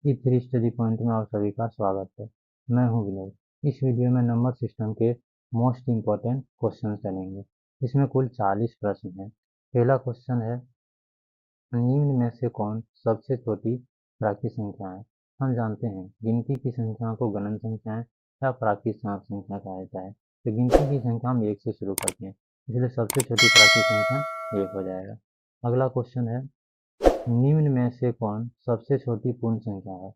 E3 study point में आप सभी का स्वागत है। मैं हूं विनोद। इस वीडियो में नंबर सिस्टम के मोस्ट इम्पॉर्टेंट क्वेश्चन चलेंगे। इसमें कुल 40 प्रश्न हैं। पहला क्वेश्चन है, निम्न में से कौन सबसे छोटी प्राकृत संख्या है? हम जानते हैं गिनती की संख्या को गणन संख्याएं या प्राकृत संख्या कहा जाता है। तो गिनती की संख्या हम 1 से शुरू करते हैं, इसलिए सबसे छोटी प्राकृत संख्या 1 हो जाएगा। अगला क्वेश्चन है, निम्न में से कौन सबसे छोटी पूर्ण संख्या है?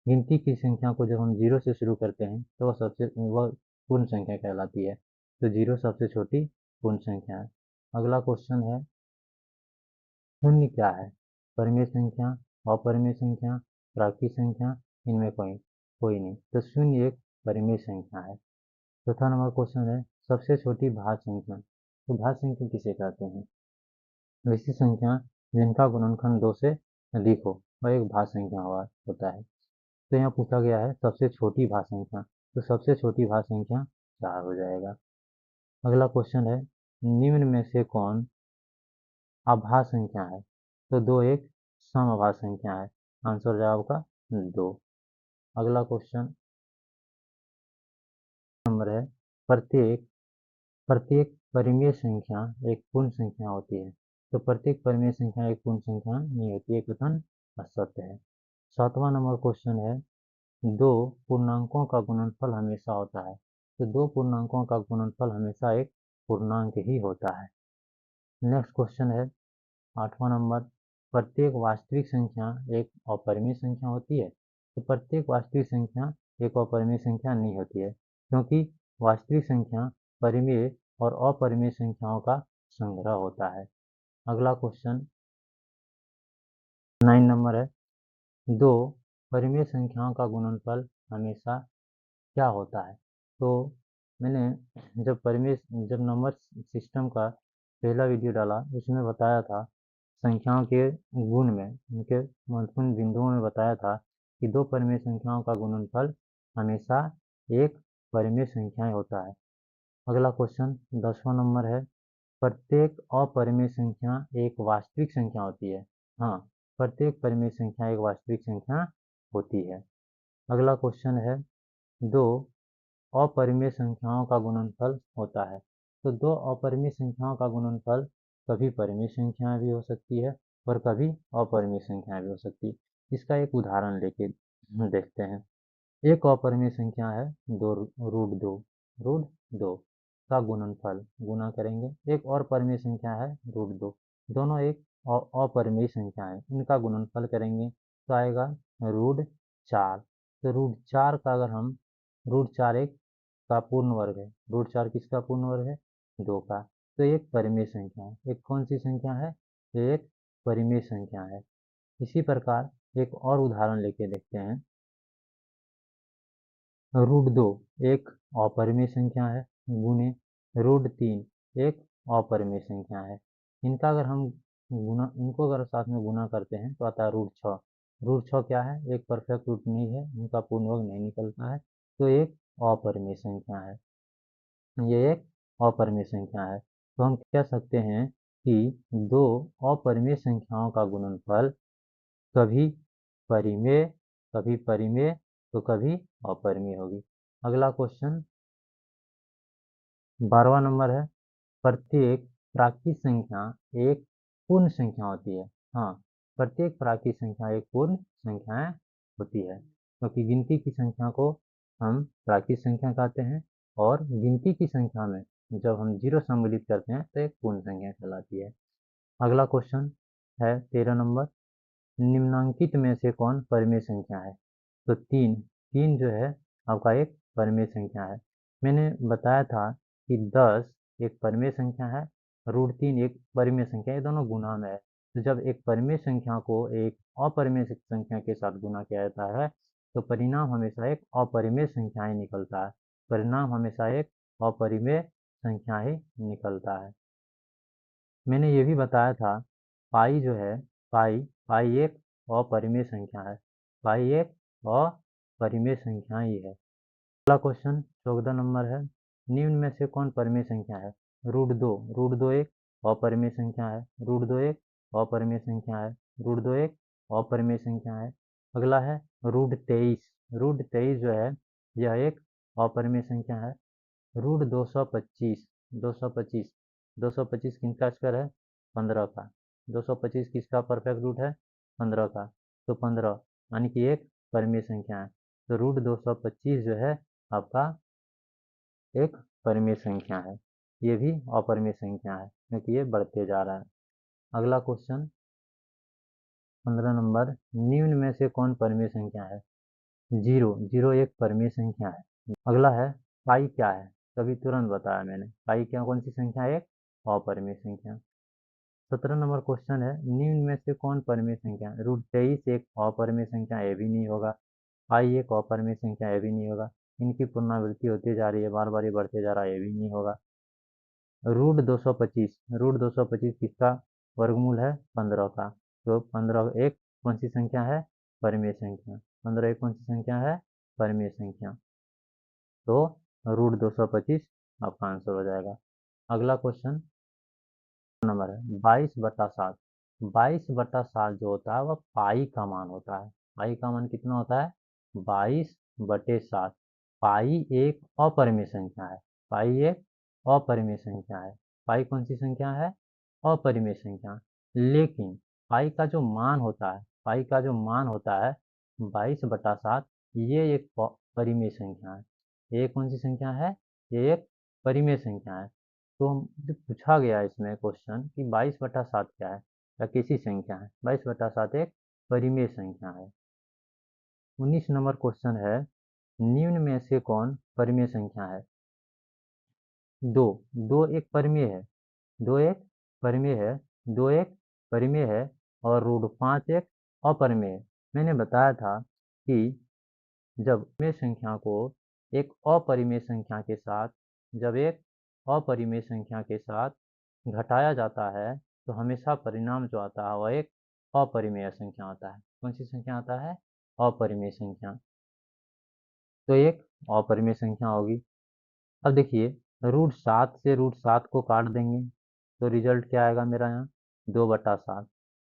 गिनती की संख्या को जब हम 0 से शुरू करते हैं तो वह पूर्ण संख्या कहलाती है। तो 0 सबसे छोटी पूर्ण संख्या है। अगला क्वेश्चन है, शून्य क्या है? परिमेय संख्या, अपरिमेय संख्या, प्राकृत संख्या, इनमें कोई कोई नहीं। तो शून्य एक परिमेय संख्या है। चौथा नंबर क्वेश्चन है, सबसे छोटी भाज्य संख्या। तो भाज्य संख्या किसे कहते हैं? वैसी संख्या जिनका गुणनखंड 2 से अधिक हो वह एक भाज्य संख्या होता है। तो यहाँ पूछा गया है सबसे छोटी भाज्य संख्या, तो सबसे छोटी भाज्य संख्या 4 हो जाएगा। अगला क्वेश्चन है, निम्न में से कौन अभाज्य संख्या है? तो 2 एक समअभाज्य संख्या है। आंसर हो जाएगा आपका 2। अगला क्वेश्चन नंबर है, प्रत्येक प्रत्येक परिमेय संख्या एक पूर्ण संख्या होती है। तो प्रत्येक परिमेय संख्या एक पूर्ण संख्या नहीं होती है, कथन असत्य है। 7वां नंबर क्वेश्चन है, 2 पूर्णांकों का गुणनफल हमेशा होता है। तो 2 पूर्णांकों का गुणनफल हमेशा एक पूर्णांक ही होता है। नेक्स्ट क्वेश्चन है 8वां नंबर, प्रत्येक वास्तविक संख्या एक अपरिमेय संख्या होती है। तो प्रत्येक वास्तविक संख्या एक अपरिमेय संख्या नहीं होती है, क्योंकि वास्तविक संख्या परिमेय और अपरिमेय संख्याओं का संग्रह होता है। अगला क्वेश्चन 9 नंबर है, 2 परिमेय संख्याओं का गुणनफल हमेशा क्या होता है? तो मैंने जब नंबर सिस्टम का पहला वीडियो डाला उसमें बताया था, संख्याओं के गुण में उनके महत्वपूर्ण बिंदुओं में बताया था कि 2 परिमेय संख्याओं का गुणनफल हमेशा एक परिमेय संख्या होता है। अगला क्वेश्चन 10वां नंबर है, प्रत्येक अपरिमेय संख्या एक वास्तविक संख्या होती है। हाँ, प्रत्येक परिमेय संख्या एक वास्तविक संख्या होती है। अगला क्वेश्चन है, 2 अपरिमेय संख्याओं का गुणनफल होता है। तो 2 अपरिमेय संख्याओं का गुणनफल कभी परिमेय संख्या भी हो सकती है और कभी अपरिमेय संख्या भी हो सकती है। इसका एक उदाहरण लेके देखते हैं। एक अपरिमेय संख्या है रूट दो का गुणनफल गुना करेंगे। एक और परिमेय संख्या है √2। दोनों एक अपरिमेय संख्या है, इनका गुणनफल करेंगे तो आएगा √4। तो √4 का अगर हम √4 एक का पूर्ण वर्ग है, √4 किसका पूर्ण वर्ग है? 2 का। तो एक परिमेय संख्या है। एक कौन सी संख्या है? एक परिमेय संख्या है। इसी प्रकार एक और उदाहरण लेके देखते हैं। √2 एक अपरिमेय संख्या है गुने √3 एक अपरिमेय संख्या है। इनको अगर साथ में गुना करते हैं तो आता है √6। √6 क्या है? एक परफेक्ट रूट नहीं है, इनका पूर्ण वर्ग नहीं निकलता है, तो एक अपरिमेय संख्या है। ये एक अपरिमेय संख्या है। तो हम कह सकते हैं कि 2 अपरिमेय संख्याओं का गुणनफल कभी परिमेय कभी परिमेय तो कभी अपरिमेय होगी। अगला क्वेश्चन 12वां नंबर है, प्रत्येक प्राकृत संख्या एक पूर्ण संख्या होती है। हाँ, प्रत्येक प्राकृत संख्या एक पूर्ण संख्या होती है, क्योंकि गिनती की संख्या को हम प्राकृत संख्या कहते हैं और गिनती की संख्या में जब हम 0 सम्मिलित करते हैं तो एक पूर्ण संख्या कहलाती है। अगला क्वेश्चन है 13 नंबर, निम्नांकित में से कौन परिमेय संख्या है? तो 3 जो है आपका एक परिमेय संख्या है। मैंने बताया था कि 10 एक परिमेय संख्या है, √3 एक परिमेय संख्या है, ये दोनों गुणा में है। तो जब एक परिमेय संख्या को एक अपरिमेय संख्या के साथ गुना किया जाता है तो परिणाम हमेशा एक अपरिमेय संख्या ही निकलता है। परिणाम हमेशा एक अपरिमेय संख्या ही निकलता है। मैंने ये भी बताया था, पाई जो है पाई पाई एक अपरिमेय संख्या है। पाई एक अपरिमेय संख्या ही है। अगला क्वेश्चन 14 नंबर है, निम्न में से कौन परिमेय संख्या है? √2 एक अपरिमेय संख्या है। √2 एक अपरिमेय संख्या है। √2 एक अपरिमेय संख्या है। अगला है √23। √23 जो है यह एक अपरिमेय संख्या है। √225, 225, 225 किसका स्क्वायर है? 15 का। 225 किसका परफेक्ट रूट है? 15 का। तो 15 यानी कि एक परिमेय संख्या है। तो √225 जो है आपका एक परिमेय संख्या है। ये भी अपरिमेय संख्या है क्योंकि ये बढ़ते जा रहा है। अगला क्वेश्चन 15 नंबर, निम्न में से कौन परिमेय संख्या है? 0, 0 एक परिमेय संख्या है। अगला है पाई क्या है? तभी तुरंत बताया मैंने, पाई क्या कौन सी संख्या है? एक अपरिमेय संख्या। 17 नंबर क्वेश्चन है, निम्न में से कौन परिमेय संख्या है? √23 एक अपरिमेय संख्या, ये भी नहीं होगा। पाई एक अपरिमेय संख्या, ये भी नहीं होगा। इनकी पुनरावृत्ति होती जा रही है, बार बार ये बढ़ते जा रहा है, ये भी नहीं होगा। √225, √225 किसका वर्गमूल है? 15 का। तो 15 एक कौन सी संख्या है? परिमेय संख्या। 15 एक कौन सी संख्या है? परिमेय संख्या। तो √225 आपका आंसर हो जाएगा। अगला क्वेश्चन नंबर है 22/7। 22/7 जो होता है वह पाई का मान होता है। पाई का मान कितना होता है? 22/7। पाई एक अपरिमेय संख्या है। पाई एक अपरिमेय संख्या है। पाई कौन सी संख्या है? अपरिमेय संख्या। लेकिन पाई का जो मान होता है, पाई का जो मान होता है 22/7, ये एक परिमेय संख्या है। ये कौन सी संख्या है? ये एक परिमेय संख्या है। तो जो पूछा गया है इसमें क्वेश्चन कि 22/7 क्या है या कैसी संख्या है? 22/7 एक परिमेय संख्या है। 19 नंबर क्वेश्चन है, निम्न में से कौन परिमेय संख्या है? 2, 2 एक परिमेय है। 2 एक परिमेय है। 2 एक परिमेय है और √5 एक अपरिमेय है। मैंने बताया था कि जब परिमेय संख्या को एक अपरिमेय संख्या के साथ, जब एक अपरिमेय संख्या के साथ घटाया जाता है तो हमेशा परिणाम जो आता है वह एक अपरिमेय संख्या आता है। कौन सी संख्या आता है? अपरिमेय संख्या। तो एक अपरिमेय संख्या होगी। अब देखिए, √7 से √7 को काट देंगे तो रिजल्ट क्या आएगा मेरा यहाँ? 2/7।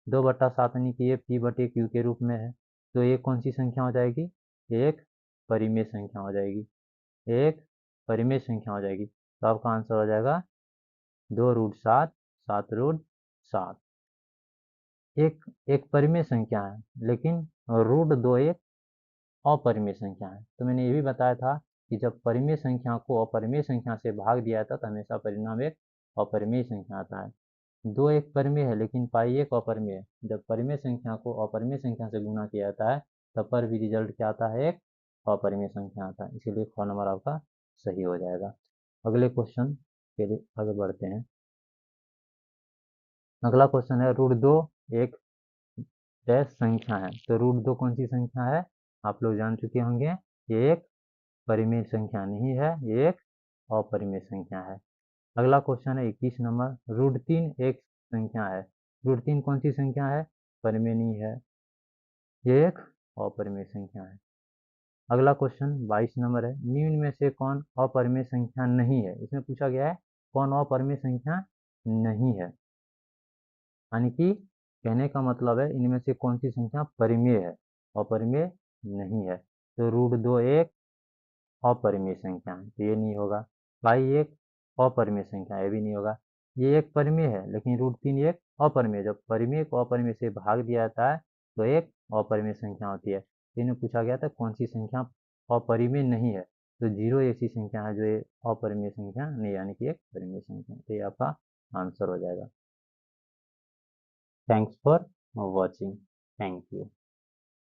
2/7 यानी कि ये P/Q के रूप में है। तो ये कौन सी संख्या हो जाएगी? एक परिमेय संख्या हो जाएगी। एक परिमेय संख्या हो जाएगी। तो आपका आंसर हो जाएगा 2√7, 7√7। एक एक परिमेय संख्या है, लेकिन √2 एक अपरिमेय संख्या है। तो मैंने ये भी बताया था कि जब परिमेय संख्या को अपरिमेय संख्या से भाग दिया जाता है तो हमेशा परिणाम एक अपरिमेय संख्या आता है। 2 एक परिमेय है लेकिन पाई एक अपरिमेय है। जब परिमेय संख्या को अपरिमेय संख्या से गुणा किया जाता है तब पर भी रिजल्ट क्या आता है? एक अपरिमेय संख्या आता है। इसीलिए ख नंबर आपका सही हो जाएगा। अगले क्वेश्चन के लिए आगे बढ़ते हैं। अगला क्वेश्चन है, √2 एक डैश संख्या है। तो √2 कौन सी संख्या है? आप लोग जान चुके होंगे, ये एक परिमेय संख्या नहीं है, ये एक अपरिमेय संख्या है। अगला क्वेश्चन है 21 नंबर, √3 एक संख्या है। √3 कौन सी संख्या है? परिमेय नहीं है, ये एक अपरिमेय संख्या है। अगला क्वेश्चन 22 नंबर है, निम्न में से कौन अपरिमेय संख्या नहीं है? इसमें पूछा गया है कौन अपरिमेय संख्या नहीं है, यानी कि कहने का मतलब है इनमें से कौन सी संख्या परिमेय है, अपरिमेय नहीं है। तो √2 एक अपरिमेय संख्या है, तो ये नहीं होगा। पाई एक अपरिमेय संख्या, ये भी नहीं होगा। ये एक परिमेय है लेकिन √3 एक अपरिमेय। जब परिमेय को अपरिमेय से भाग दिया जाता है तो एक अपरिमेय संख्या होती है। तो इन्हें पूछा गया था कौन सी संख्या अपरिमेय नहीं है, तो 0 ऐसी संख्या है जो ये अपरिमेय संख्या नहीं, यानी कि एक परिमेय संख्या। तो ये आपका आंसर हो जाएगा। Thanks for watching. Thank you.